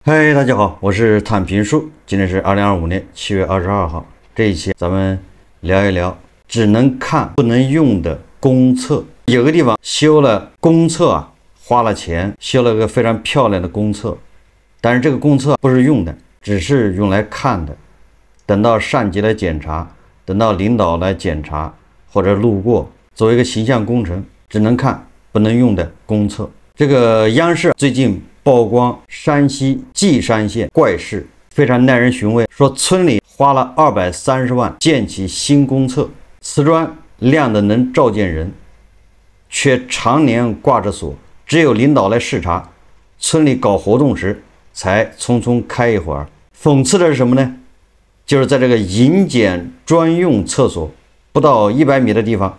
嗨，大家好，我是坦平叔。今天是2025年7月22号。这一期咱们聊一聊只能看不能用的公厕。有个地方修了公厕啊，花了钱修了个非常漂亮的公厕，但是这个公厕不是用的，只是用来看的。等到上级来检查，等到领导来检查或者路过，作为一个形象工程，只能看不能用的公厕。这个央视最近曝光山西稷山县怪事，非常耐人寻味。说村里花了230万建起新公厕，瓷砖亮的能照见人，却常年挂着锁，只有领导来视察，村里搞活动时才匆匆开一会儿。讽刺的是什么呢？就是在这个营检专用厕所不到100米的地方，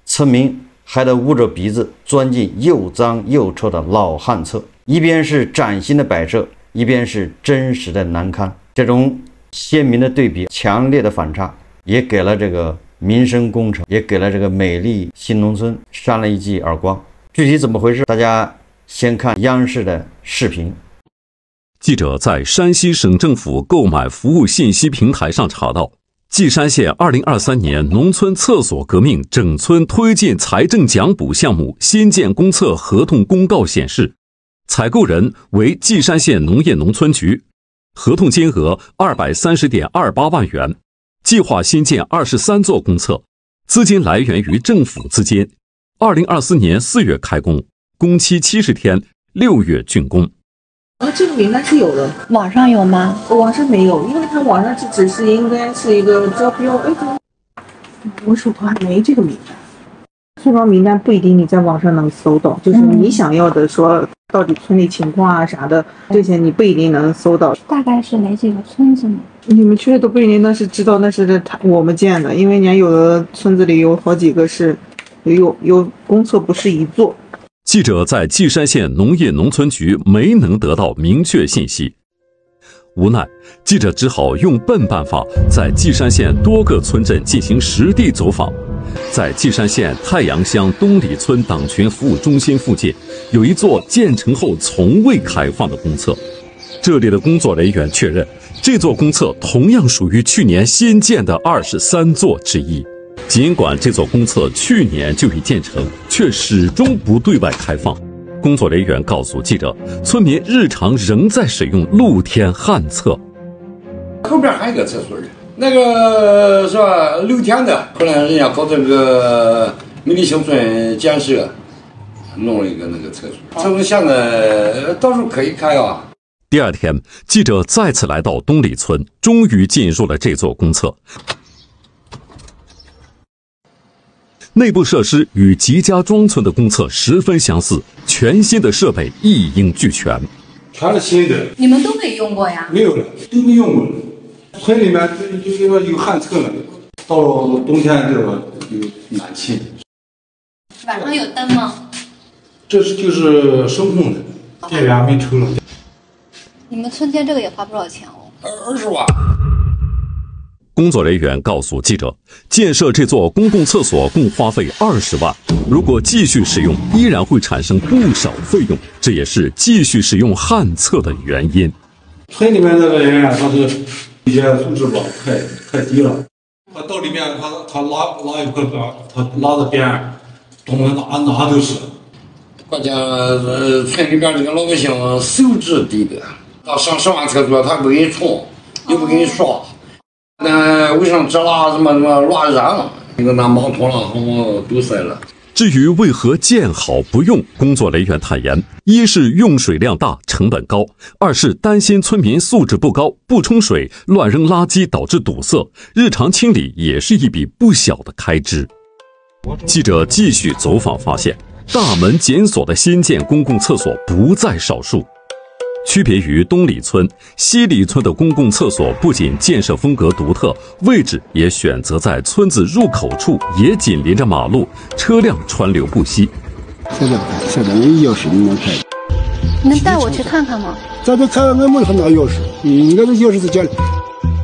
村民还得捂着鼻子钻进又脏又臭的老汉厕，一边是崭新的摆设，一边是真实的难堪。这种鲜明的对比，强烈的反差，也给了这个民生工程，也给了这个美丽新农村扇了一记耳光。具体怎么回事，大家先看央视的视频。记者在山西省政府购买服务信息平台上查到，稷山县2023年农村厕所革命整村推进财政奖补项目新建公厕合同公告显示，采购人为稷山县农业农村局，合同金额230.28万元，计划新建23座公厕，资金来源于政府资金，2024年4月开工，工期70天，6月竣工。这个名单是有的，网上有吗？网上没有，因为它网上只是应该是一个招标。我手头还没这个名单。这帮名单不一定你在网上能搜到，就是你想要的说到底村里情况啊啥的，这些你不一定能搜到。大概是哪几个村子呢？你们去的都不一定，那是知道那是我们建的，因为人家有的村子里有好几个是有公厕不是一座。记者在稷山县农业农村局没能得到明确信息，无奈记者只好用笨办法，在稷山县多个村镇进行实地走访。在稷山县太阳乡东里村党群服务中心附近，有一座建成后从未开放的公厕。这里的工作人员确认，这座公厕同样属于去年新建的23座之一。尽管这座公厕去年就已建成，却始终不对外开放。工作人员告诉记者，村民日常仍在使用露天旱厕。后边还有一个厕所，那个是吧？6天的，后来人家搞这个美丽乡村建设，弄了一个那个厕所。厕所现在到时候可以开啊。第二天，记者再次来到东里村，终于进入了这座公厕。内部设施与吉家庄村的公厕十分相似，全新的设备一应俱全。全是新的，你们都没用过呀？没有了，都没用过了。村里面就有旱厕了，到冬天这个有暖气。晚上有灯吗？这就是声控的，电源没抽了。你们村建这个也花不少钱哦。20万。工作人员告诉记者，建设这座公共厕所共花费20万，如果继续使用，依然会产生不少费用，这也是继续使用旱厕的原因。村里面那个人啊，他是一些素质吧太低了，他到里面他拉一块板，他拉着边儿，东西哪都是。关键村里边这个老百姓素质低的，他上完厕所他不给你冲，又不给你刷。那卫生纸啦，什么乱扔，那个拿马桶啦，什么堵塞了。至于为何建好不用，工作人员坦言，一是用水量大，成本高；二是担心村民素质不高，不冲水，乱扔垃圾导致堵塞，日常清理也是一笔不小的开支。记者继续走访发现，大门紧锁的新建公共厕所不在少数。区别于东里村、西里村的公共厕所，不仅建设风格独特，位置也选择在村子入口处，也紧邻着马路，车辆川流不息。现在没钥匙你能开？能带我去看看吗？咱这看俺没拿钥匙，应该是钥匙在家里。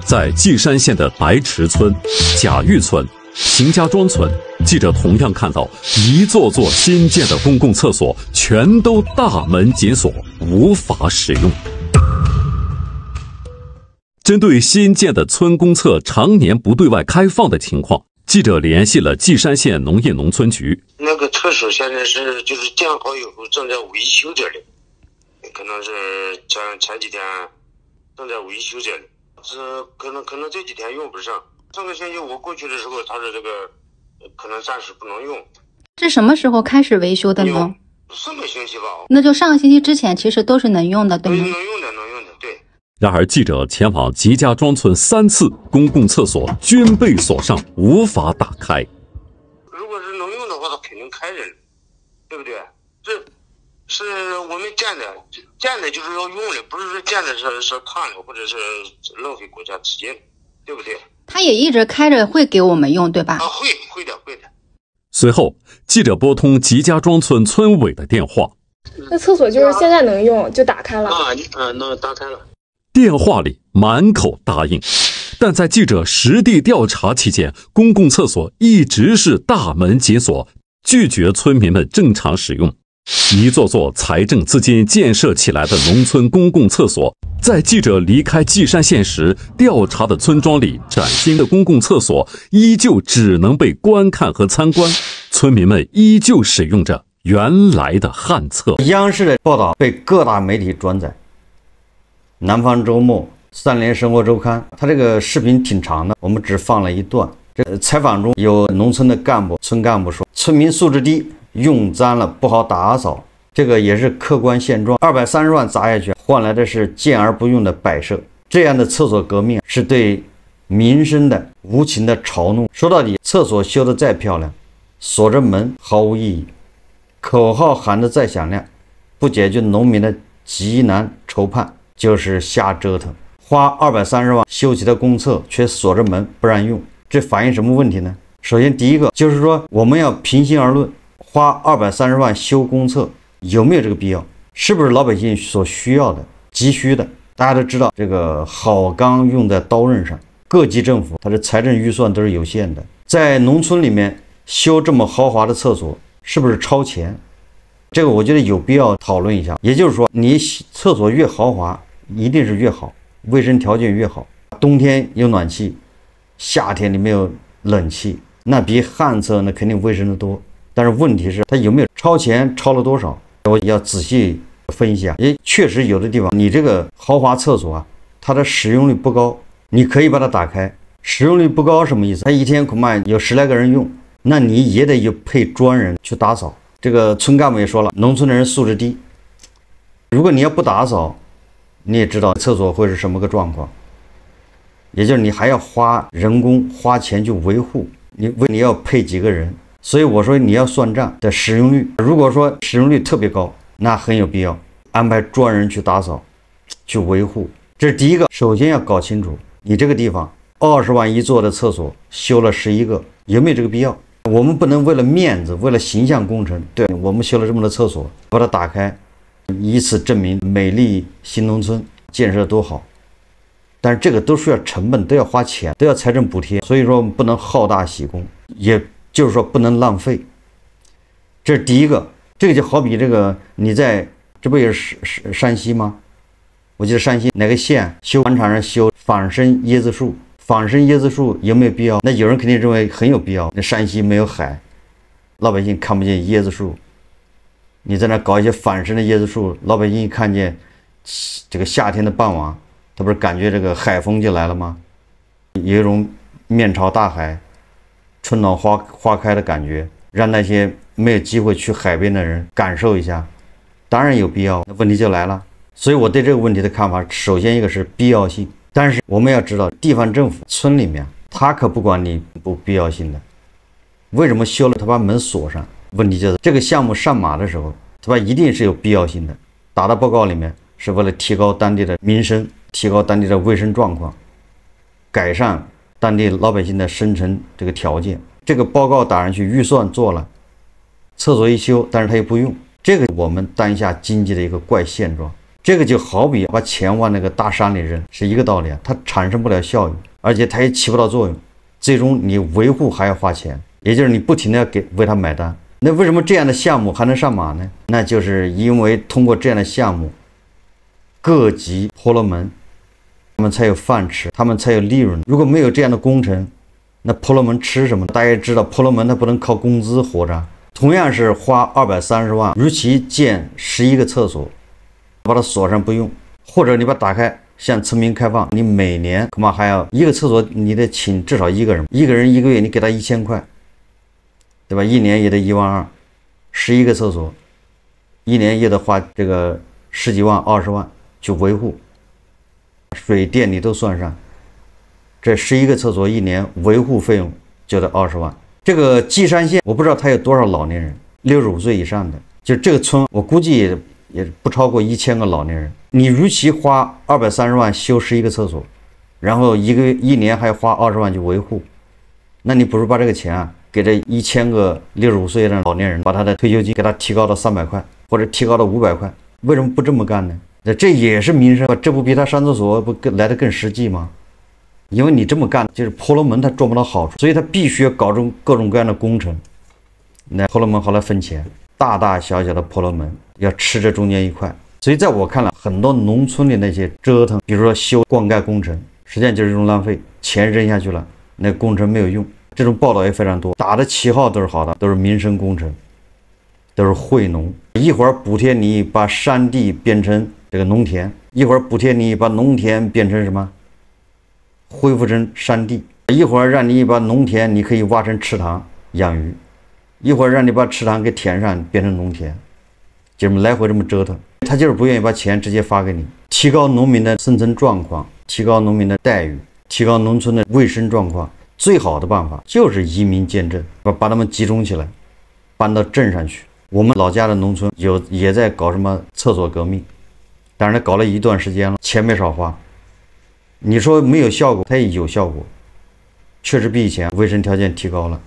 在稷山县的白池村、贾峪村、邢家庄村，记者同样看到一座座新建的公共厕所全都大门紧锁，无法使用。针对新建的村公厕常年不对外开放的情况，记者联系了稷山县农业农村局。那个厕所现在是就是建好以后正在维修这里，可能是前几天正在维修这里，可能这几天用不上。上个星期我过去的时候，他说这个可能暂时不能用。是什么时候开始维修的呢？4个星期吧。那就上个星期之前其实都是能用的，对吗？能用的，对。然而，记者前往吉家庄村3次，公共厕所均被锁上，无法打开。如果是能用的话，它肯定开着，对不对？这是我们建的就是要用的，不是说建的是看的，或者是浪费国家资金，对不对？它也一直开着，会给我们用，对吧？会的。随后，记者拨通吉家庄村村委的电话。那厕所就是现在能用，就打开了那打开了。电话里满口答应，但在记者实地调查期间，公共厕所一直是大门紧锁，拒绝村民们正常使用。一座座财政资金建设起来的农村公共厕所，在记者离开稷山县时调查的村庄里，崭新的公共厕所依旧只能被观看和参观，村民们依旧使用着原来的旱厕。央视的报道被各大媒体转载，南方周末、3联生活周刊，它这个视频挺长的，我们只放了一段。这采访中有农村的村干部说，村民素质低，用脏了不好打扫，这个也是客观现状。230万砸下去，换来的是见而不用的摆设。这样的厕所革命是对民生的无情的嘲弄。说到底，厕所修得再漂亮，锁着门毫无意义，口号喊得再响亮，不解决农民的急难愁盼，就是瞎折腾。花230万修起的公厕却锁着门不让用，这反映什么问题呢？首先第一个就是说，我们要平心而论，花230万修公厕有没有这个必要？是不是老百姓所需要的、急需的？大家都知道，这个好钢用在刀刃上，各级政府它的财政预算都是有限的，在农村里面修这么豪华的厕所，是不是超前？这个我觉得有必要讨论一下。也就是说，你厕所越豪华，一定是越好，卫生条件越好。冬天有暖气，夏天里面有冷气，那比旱厕那肯定卫生的多。但是问题是，它有没有超前，超了多少？我要仔细分析啊。也确实有的地方，你这个豪华厕所啊，它的使用率不高，你可以把它打开。使用率不高什么意思？它一天恐怕有10来个人用，那你也得有配专人去打扫。这个村干部也说了，农村的人素质低，如果你要不打扫，你也知道厕所会是什么个状况，也就是你还要花人工花钱去维护，你要配几个人。所以我说你要算账的使用率，如果说使用率特别高，那很有必要安排专人去打扫去维护。这是第一个，首先要搞清楚你这个地方20万一座的厕所修了11个，有没有这个必要？我们不能为了面子，为了形象工程，对，我们修了这么多厕所，把它打开，以此证明美丽新农村建设多好。但是这个都需要成本，都要花钱，都要财政补贴，所以说我们不能好大喜功，也就是说不能浪费。这是第一个。这个就好比这个你在这不也是山西吗？我记得山西哪个县修广场上修仿生椰子树，仿生椰子树有没有必要？那有人肯定认为很有必要。那山西没有海，老百姓看不见椰子树，你在那搞一些仿生的椰子树，老百姓一看见这个夏天的傍晚，他不是感觉这个海风就来了吗？有一种面朝大海，春暖花开的感觉，让那些没有机会去海边的人感受一下，当然有必要。那问题就来了，所以我对这个问题的看法，首先一个是必要性，但是我们要知道，地方政府村里面他可不管你不必要性的，为什么修了他把门锁上？问题就是这个项目上马的时候，他一定是有必要性的，打到报告里面是为了提高当地的民生，提高当地的卫生状况，改善当地老百姓的生存这个条件。这个报告打上去，预算做了，厕所一修，但是他又不用，这个我们当下经济的一个怪现状。这个就好比把钱往那个大山里扔是一个道理啊，它产生不了效益，而且它也起不到作用，最终你维护还要花钱，也就是你不停的要为它买单。那为什么这样的项目还能上马呢？那就是因为通过这样的项目，各级婆罗门他们才有饭吃，他们才有利润。如果没有这样的工程，那婆罗门吃什么？大家也知道，婆罗门他不能靠工资活着。同样是花230万，与其建11个厕所，把它锁上不用，或者你把它打开，向村民开放，你每年恐怕还要一个厕所，你得请至少一个人，一个人一个月你给他1000块，对吧？一年也得12000，11个厕所，一年也得花这个10几万、20万去维护，水电你都算上，这11个厕所一年维护费用就得20万。这个稷山县，我不知道它有多少老年人，65岁以上的，就这个村，我估计也不超过1000个老年人。你与其花230万修11个厕所，然后一年还要花20万去维护，那你不如把这个钱啊，给这1000个65岁的老年人，把他的退休金给他提高到300块，或者提高到500块。为什么不这么干呢？这也是民生，这不比他上厕所不来得更实际吗？因为你这么干，就是婆罗门他赚不到好处，所以他必须要搞出各种各样的工程，那婆罗门后来分钱，大大小小的婆罗门要吃这中间一块。所以在我看来，很多农村的那些折腾，比如说修灌溉工程，实际上就是一种浪费，钱扔下去了，那工程没有用。这种报道也非常多，打的旗号都是好的，都是民生工程，都是惠农。一会儿补贴你把山地变成这个农田，一会儿补贴你把农田变成什么？恢复成山地，一会儿让你把农田你可以挖成池塘养鱼，一会儿让你把池塘给填上变成农田，就这么来回这么折腾。他就是不愿意把钱直接发给你，提高农民的生存状况，提高农民的待遇，提高农村的卫生状况。最好的办法就是移民建镇，把他们集中起来，搬到镇上去。我们老家的农村也在搞什么厕所革命，当然搞了一段时间了，钱没少花。你说没有效果，它也有效果，确实比以前卫生条件提高了。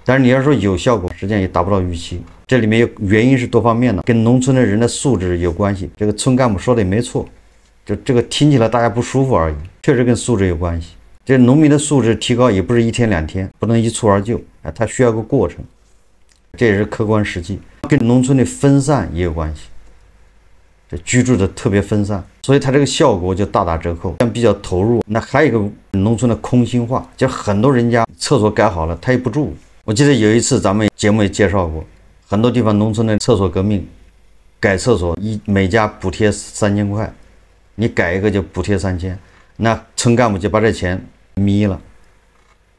但是你要说有效果，实际上也达不到预期。这里面原因是多方面的，跟农村的人的素质有关系。这个村干部说的也没错，就这个听起来大家不舒服而已，确实跟素质有关系。这农民的素质提高也不是1天2天，不能一蹴而就，它需要个过程，这也是客观实际，跟农村的分散也有关系。这居住的特别分散，所以它这个效果就大打折扣，这样比较投入。那还有一个农村的空心化，就很多人家厕所改好了，他也不住。我记得有一次咱们节目也介绍过，很多地方农村的厕所革命，改厕所每家补贴3000块，你改一个就补贴3000，那村干部就把这钱眯了，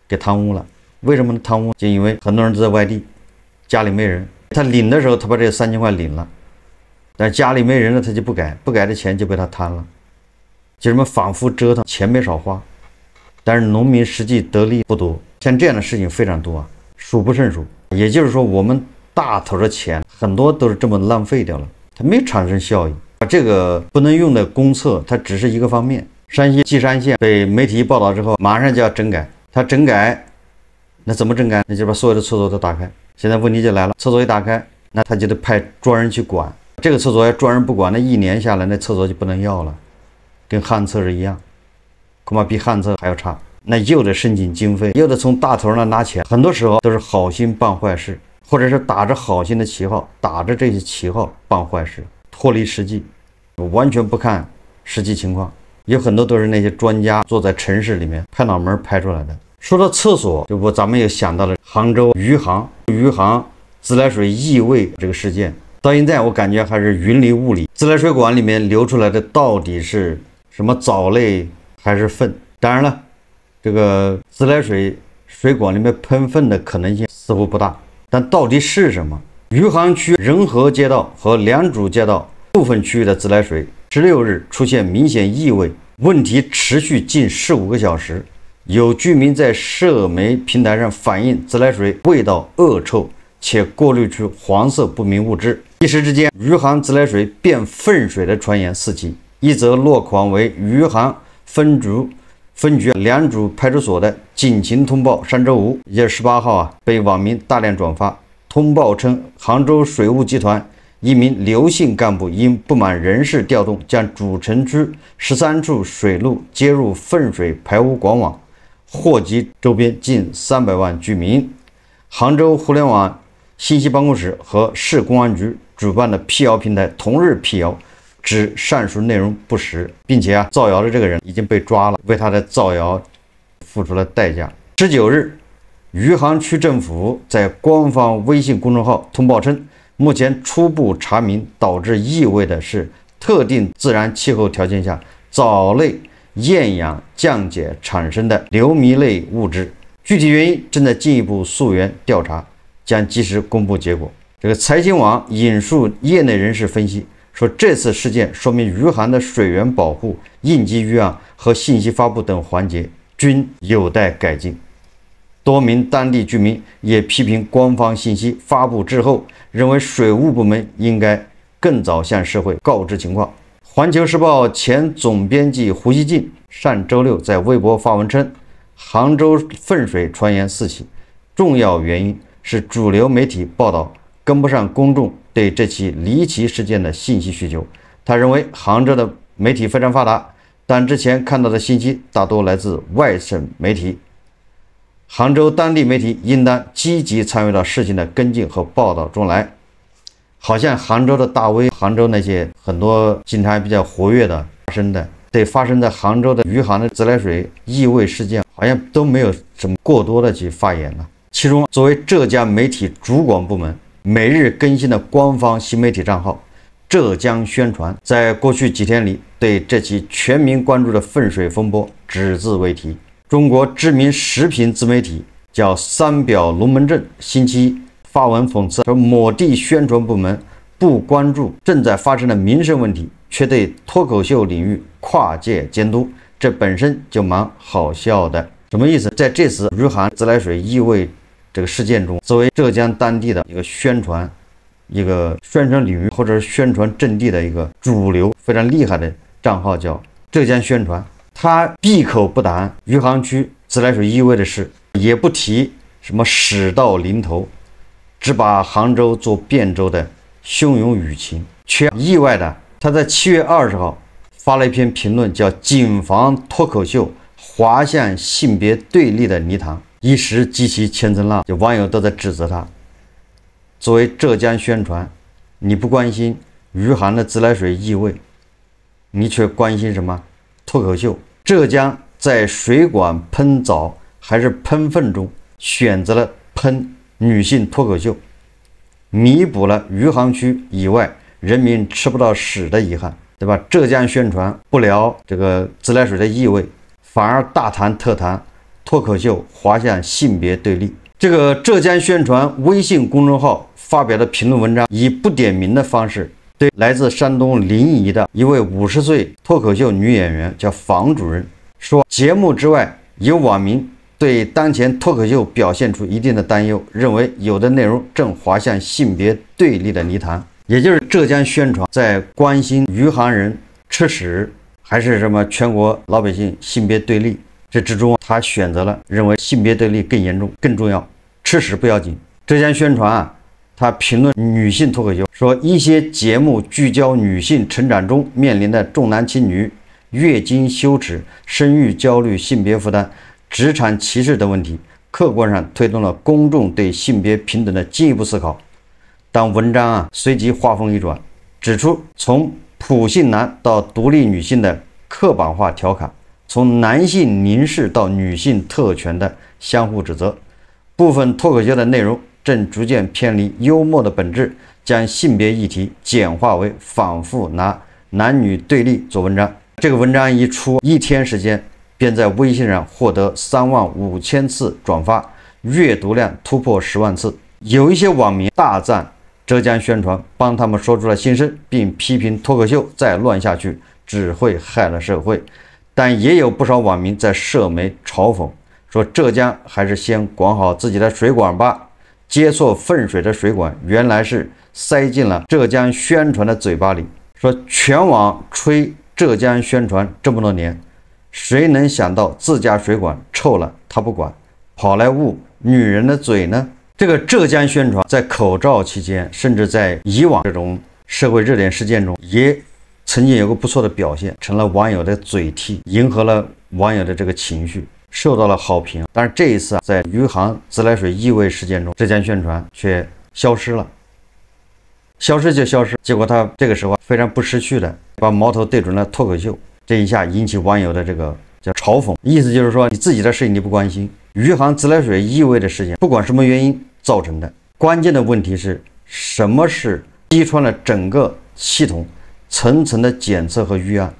给贪污了。为什么贪污？就因为很多人都在外地，家里没人，他领的时候他把这3000块领了。但家里没人了，他就不改的钱就被他贪了，就这么反复折腾，钱没少花，但是农民实际得利不多。像这样的事情非常多啊，数不胜数。也就是说，我们大头的钱很多都是这么浪费掉了，它没产生效益。这个不能用的公厕，它只是一个方面。山西稷山县被媒体报道之后，马上就要整改。他整改，那怎么整改？那就把所有的厕所都打开。现在问题就来了，厕所一打开，那他就得派专人去管。这个厕所要专人不管，那1年下来，那厕所就不能要了，跟旱厕是一样，恐怕比旱厕还要差。那又得申请经费，又得从大头那拿钱，很多时候都是好心办坏事，或者是打着好心的旗号，打着这些旗号办坏事，脱离实际，完全不看实际情况。有很多都是那些专家坐在城市里面拍脑门拍出来的。说到厕所，咱们又想到了杭州余杭自来水异味这个事件。到现在我感觉还是云里雾里，自来水管里面流出来的到底是什么藻类还是粪？当然了，这个自来水水管里面喷粪的可能性似乎不大，但到底是什么？余杭区仁和街道和良渚街道部分区域的自来水16日出现明显异味，问题持续近15个小时，有居民在社媒平台上反映自来水味道恶臭，且过滤出黄色不明物质。一时之间，余杭自来水变粪水的传言四起。一则落款为余杭分局良渚派出所的警情通报，上周五也就是18号被网民大量转发。通报称，杭州水务集团一名刘姓干部因不满人事调动，将主城区13处水路接入粪水排污管网，祸及周边近300万居民。杭州互联网信息办公室和市公安局主办的辟谣平台同日辟谣，指上述内容不实，并且造谣的这个人已经被抓了，为他的造谣付出了代价。19日，余杭区政府在官方微信公众号通报称，目前初步查明导致异味的是特定自然气候条件下藻类厌氧降解产生的硫醚类物质，具体原因正在进一步溯源调查，将及时公布结果。这个财经网引述业内人士分析说，这次事件说明余杭的水源保护、应急预案和信息发布等环节均有待改进。多名当地居民也批评官方信息发布之后，认为水务部门应该更早向社会告知情况。环球时报前总编辑胡锡进上周六在微博发文称，杭州粪水传言四起，重要原因是主流媒体报道跟不上公众对这起离奇事件的信息需求。他认为杭州的媒体非常发达，但之前看到的信息大多来自外省媒体。杭州当地媒体应当积极参与到事情的跟进和报道中来。好像杭州的大 V， 杭州那些很多经常比较活跃的发生在杭州的余杭的自来水异味事件，好像都没有什么过多的去发言了。其中，作为浙江媒体主管部门，每日更新的官方新媒体账号浙江宣传，在过去几天里对这起全民关注的粪水风波只字未提。中国知名食品自媒体叫三表龙门阵星期一发文讽刺说，某地宣传部门不关注正在发生的民生问题，却对脱口秀领域跨界监督，这本身就蛮好笑的。什么意思？在这次余杭自来水异味这个事件中，作为浙江当地的一个宣传领域或者是宣传阵地的一个主流非常厉害的账号叫浙江宣传，他闭口不谈余杭区自来水异味的事，也不提什么屎到临头，只把杭州做汴州的汹涌雨情。却意外的，他在7月20号发了一篇评论，叫谨防脱口秀滑向性别对立的泥潭，一时激起千层浪，就网友都在指责他。作为浙江宣传，你不关心余杭的自来水异味，你却关心什么脱口秀？浙江在水管喷藻还是喷粪中选择了喷女性脱口秀，弥补了余杭区以外人民吃不到屎的遗憾，对吧？浙江宣传不聊这个自来水的异味，反而大谈特谈脱口秀滑向性别对立。这个浙江宣传微信公众号发表的评论文章，以不点名的方式对来自山东临沂的一位50岁脱口秀女演员叫房主任说，节目之外有网民对当前脱口秀表现出一定的担忧，认为有的内容正滑向性别对立的泥潭。也就是浙江宣传在关心余杭人吃屎还是什么全国老百姓性别对立这之中，他选择了认为性别对立更严重更重要，吃屎不要紧。浙江宣传他评论女性脱口秀说，一些节目聚焦女性成长中面临的重男轻女、月经羞耻、生育焦虑、性别负担、职场歧视等问题，客观上推动了公众对性别平等的进一步思考。但文章随即话锋一转，指出从普信男到独立女性的刻板化调侃，从男性凝视到女性特权的相互指责，部分脱口秀的内容正逐渐偏离幽默的本质，将性别议题简化为反复拿男女对立做文章。这个文章一出1天时间，便在微信上获得35000次转发，阅读量突破10万次。有一些网民大赞浙江宣传帮他们说出了心声，并批评脱口秀再乱下去只会害了社会。但也有不少网民在社媒嘲讽说，浙江还是先管好自己的水管吧，接错粪水的水管原来是塞进了浙江宣传的嘴巴里。说全网吹浙江宣传这么多年，谁能想到自家水管臭了他不管，跑来捂女人的嘴呢？这个浙江宣传在口罩期间，甚至在以往这种社会热点事件中，也曾经有个不错的表现，成了网友的嘴替，迎合了网友的这个情绪，受到了好评。但是这一次在余杭自来水异味事件中，浙江宣传却消失了。消失就消失。结果他这个时候非常不识趣的把矛头对准了脱口秀，这一下引起网友的这个叫嘲讽，意思就是说你自己的事情你不关心。余杭自来水异味的事情，不管什么原因造成的，关键的问题是什么是击穿了整个系统层层的检测和预案，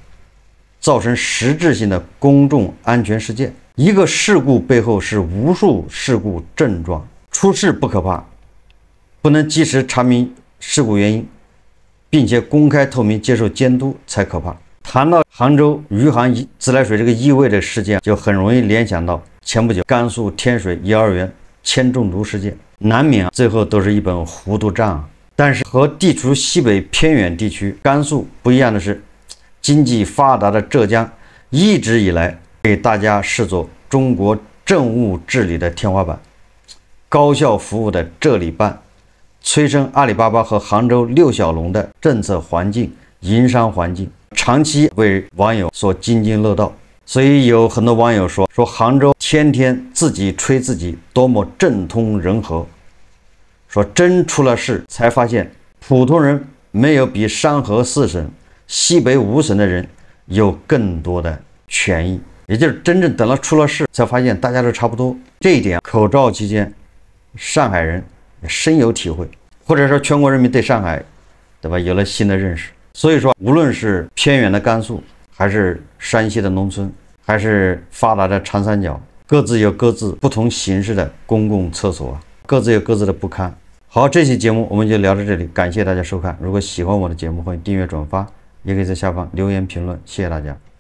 造成实质性的公众安全事件。一个事故背后是无数事故症状，出事不可怕，不能及时查明事故原因，并且公开透明接受监督才可怕。谈到杭州余杭自来水这个异味的事件，就很容易联想到前不久甘肃天水幼儿园铅中毒事件，难免最后都是一本糊涂账。但是和地处西北偏远地区甘肃不一样的是，经济发达的浙江一直以来被大家视作中国政务治理的天花板，高效服务的浙理办催生阿里巴巴和杭州六小龙的政策环境、营商环境，长期为网友所津津乐道。所以有很多网友说杭州天天自己吹自己多么政通人和，说真出了事才发现普通人没有比山河四省、西北五省的人有更多的权益，也就是真正等到出了事才发现大家都差不多。这一点口罩期间上海人也深有体会，或者说全国人民对上海，对吧，有了新的认识。所以说无论是偏远的甘肃，还是山西的农村，还是发达的长三角，各自有各自不同形式的公共厕所，各自有各自的不堪。好，这期节目我们就聊到这里，感谢大家收看。如果喜欢我的节目，欢迎订阅转发，也可以在下方留言评论，谢谢大家。